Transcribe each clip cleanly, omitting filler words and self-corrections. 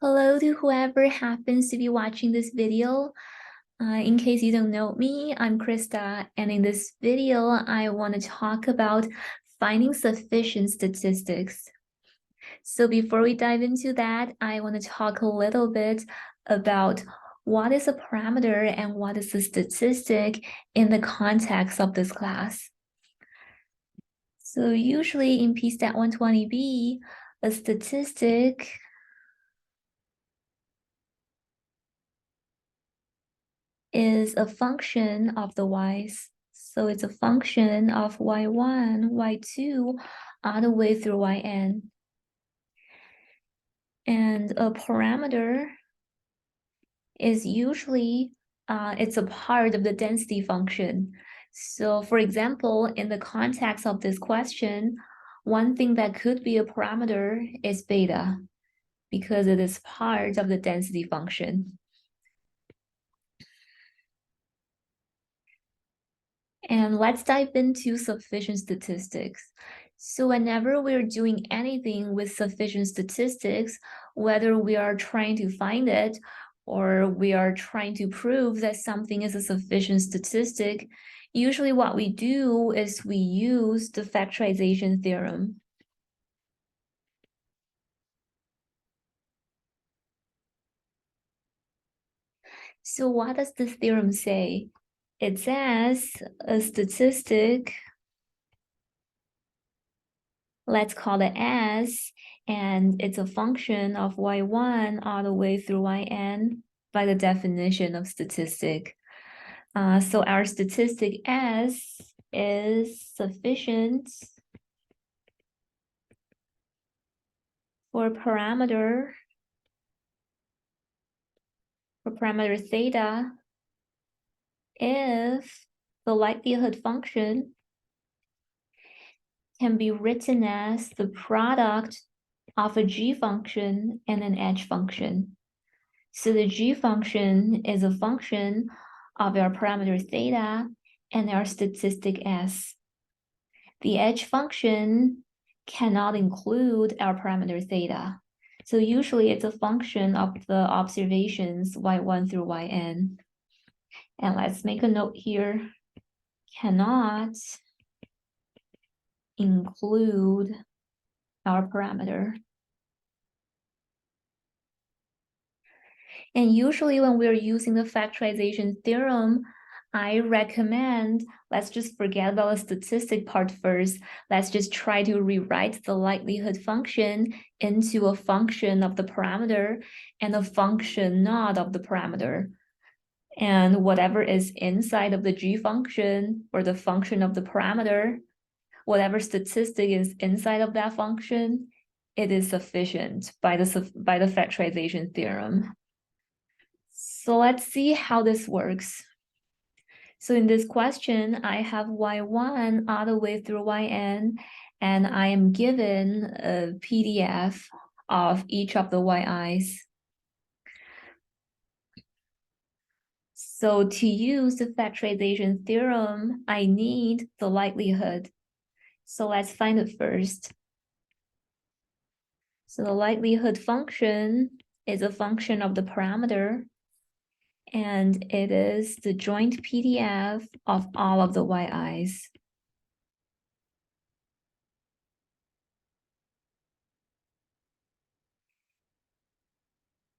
Hello to whoever happens to be watching this video. In case you don't know me, I'm Krista, and in this video, I want to talk about finding sufficient statistics. So before we dive into that, I want to talk a little bit about what is a parameter and what is a statistic in the context of this class. So usually in PSTAT 120B, a statistic is a function of the y's. So it's a function of y1, y2, all the way through yn. And a parameter is usually, it's a part of the density function. So for example, in the context of this question, one thing that could be a parameter is beta, because it is part of the density function. And let's dive into sufficient statistics. So whenever we're doing anything with sufficient statistics, whether we are trying to find it or we are trying to prove that something is a sufficient statistic, usually what we do is we use the factorization theorem. So what does this theorem say? It says a statistic, let's call it S, and it's a function of y1 all the way through yn by the definition of statistic. So our statistic S is sufficient for parameter theta if the likelihood function can be written as the product of a g function and an h function. So the g function is a function of our parameter theta and our statistic S. The h function cannot include our parameter theta. So usually it's a function of the observations y1 through yn. And let's make a note here, cannot include our parameter. And usually when we're using the factorization theorem, I recommend, let's just forget about the statistic part first. Let's just try to rewrite the likelihood function into a function of the parameter and a function not of the parameter. And whatever is inside of the g function or the function of the parameter, whatever statistic is inside of that function, it is sufficient by the factorization theorem. So let's see how this works. So in this question, I have y1 all the way through yn, and I am given a PDF of each of the yi's. So to use the factorization theorem, I need the likelihood. So let's find it first. So the likelihood function is a function of the parameter, and it is the joint PDF of all of the yi's.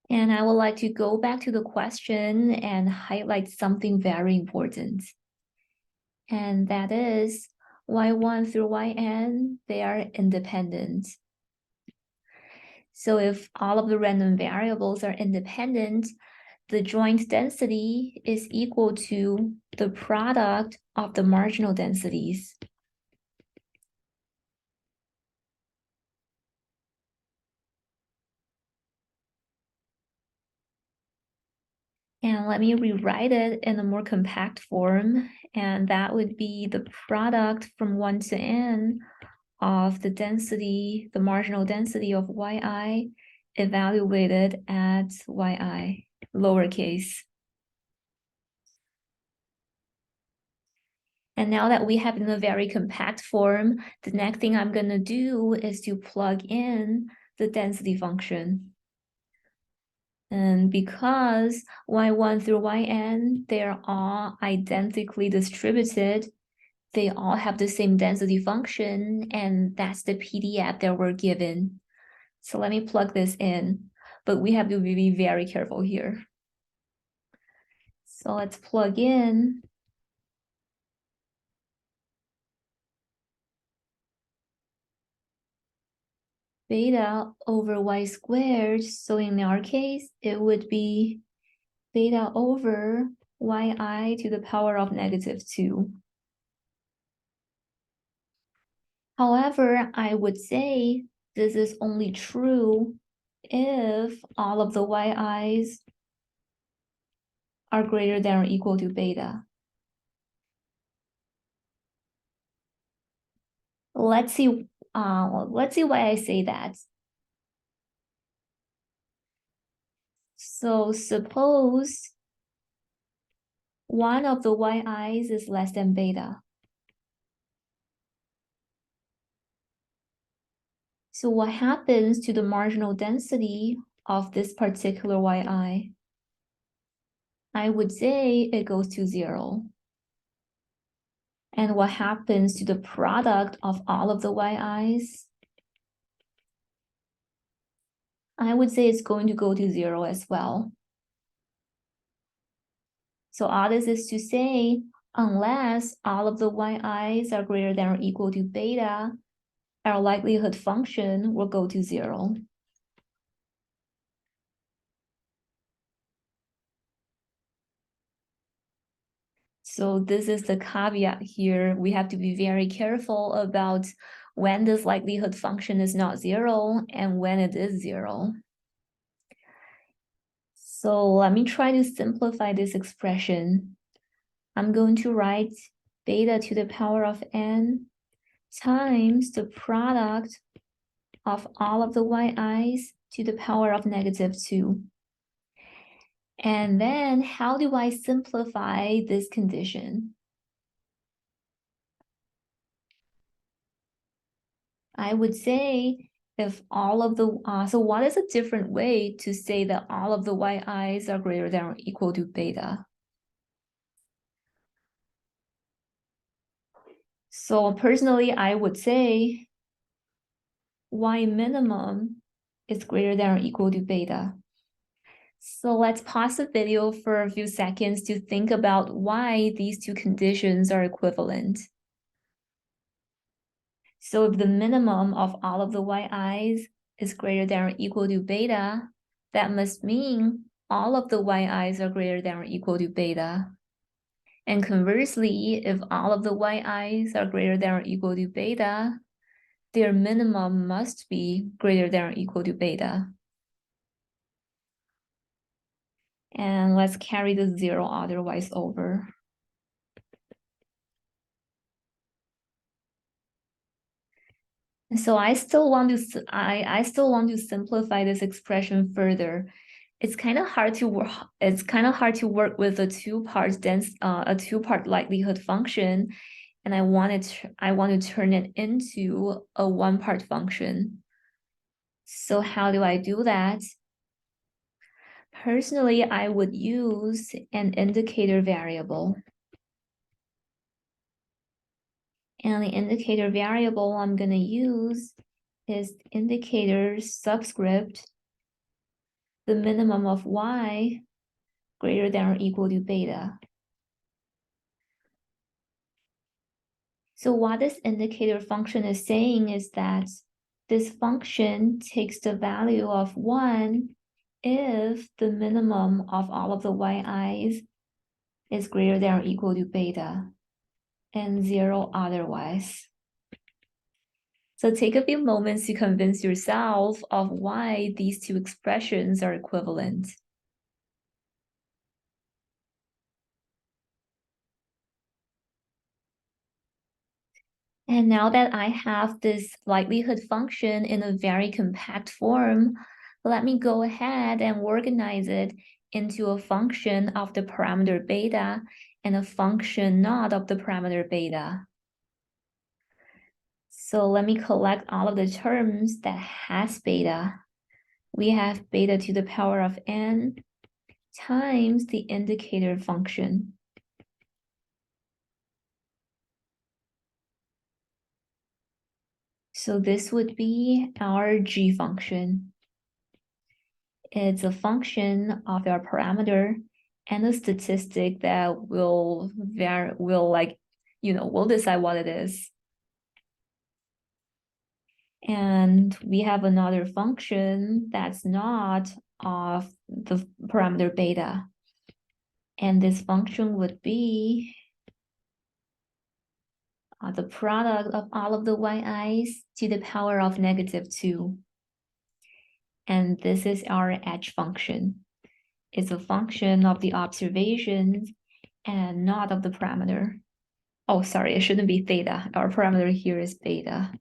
And I would like to go back to the question and highlight something very important. And that is y1 through yn, they are independent. So if all of the random variables are independent, the joint density is equal to the product of the marginal densities. And let me rewrite it in a more compact form. And that would be the product from 1 to n of the density, the marginal density of yi evaluated at yi, lowercase. And now that we have it in a very compact form, the next thing I'm going to do is to plug in the density function. And because y1 through yn, they're all identically distributed, they all have the same density function, and that's the PDF that we're given. So let me plug this in, but we have to be very careful here. So let's plug in beta over y squared. So in our case, it would be beta over yi to the power of -2. However, I would say this is only true if all of the yi's are greater than or equal to beta. Let's see why I say that. So suppose one of the yi's is less than beta. So what happens to the marginal density of this particular yi? I would say it goes to 0. And what happens to the product of all of the yi's? I would say it's going to go to 0 as well. So all this is to say, unless all of the yi's are greater than or equal to beta, our likelihood function will go to 0. So this is the caveat here. We have to be very careful about when this likelihood function is not 0 and when it is 0. So let me try to simplify this expression. I'm going to write beta to the power of n times the product of all of the yi's to the power of -2. And then how do I simplify this condition? I would say if all of the, so what is a different way to say that all of the yi's are greater than or equal to beta? So personally, I would say y minimum is greater than or equal to beta. So let's pause the video for a few seconds to think about why these two conditions are equivalent. So if the minimum of all of the yi's is greater than or equal to beta, that must mean all of the yi's are greater than or equal to beta. And conversely, if all of the yi's are greater than or equal to beta, their minimum must be greater than or equal to beta. And let's carry the 0 otherwise over. So I still want to simplify this expression further. It's kind of hard to work with a two-part likelihood function, and I want to turn it into a one-part function. So how do I do that? Personally, I would use an indicator variable. And the indicator variable I'm going to use is indicator subscript, the minimum of y greater than or equal to beta. So what this indicator function is saying is that this function takes the value of 1 if the minimum of all of the yi's is greater than or equal to beta, and 0 otherwise. So take a few moments to convince yourself of why these two expressions are equivalent. And now that I have this likelihood function in a very compact form, let me go ahead and organize it into a function of the parameter beta and a function not of the parameter beta. So let me collect all of the terms that has beta. we have beta to the power of n times the indicator function. So this would be our g function. It's a function of our parameter and a statistic that will decide what it is. And we have another function that's not of the parameter beta. And this function would be the product of all of the yi's to the power of -2. And this is our edge function. It's a function of the observations and not of the parameter. Oh, sorry, it shouldn't be theta. Our parameter here is beta.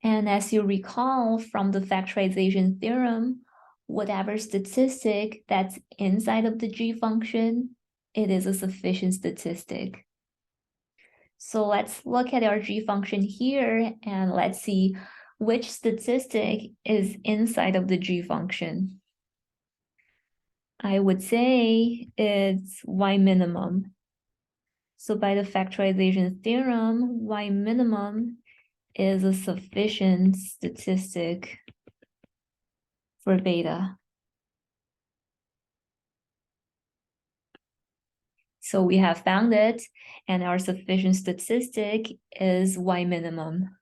And as you recall from the factorization theorem, whatever statistic that's inside of the g function, it is a sufficient statistic. So let's look at our g function here and let's see which statistic is inside of the g function. I would say it's y minimum. So by the factorization theorem, y minimum is a sufficient statistic for beta. So we have found it, and our sufficient statistic is y minimum.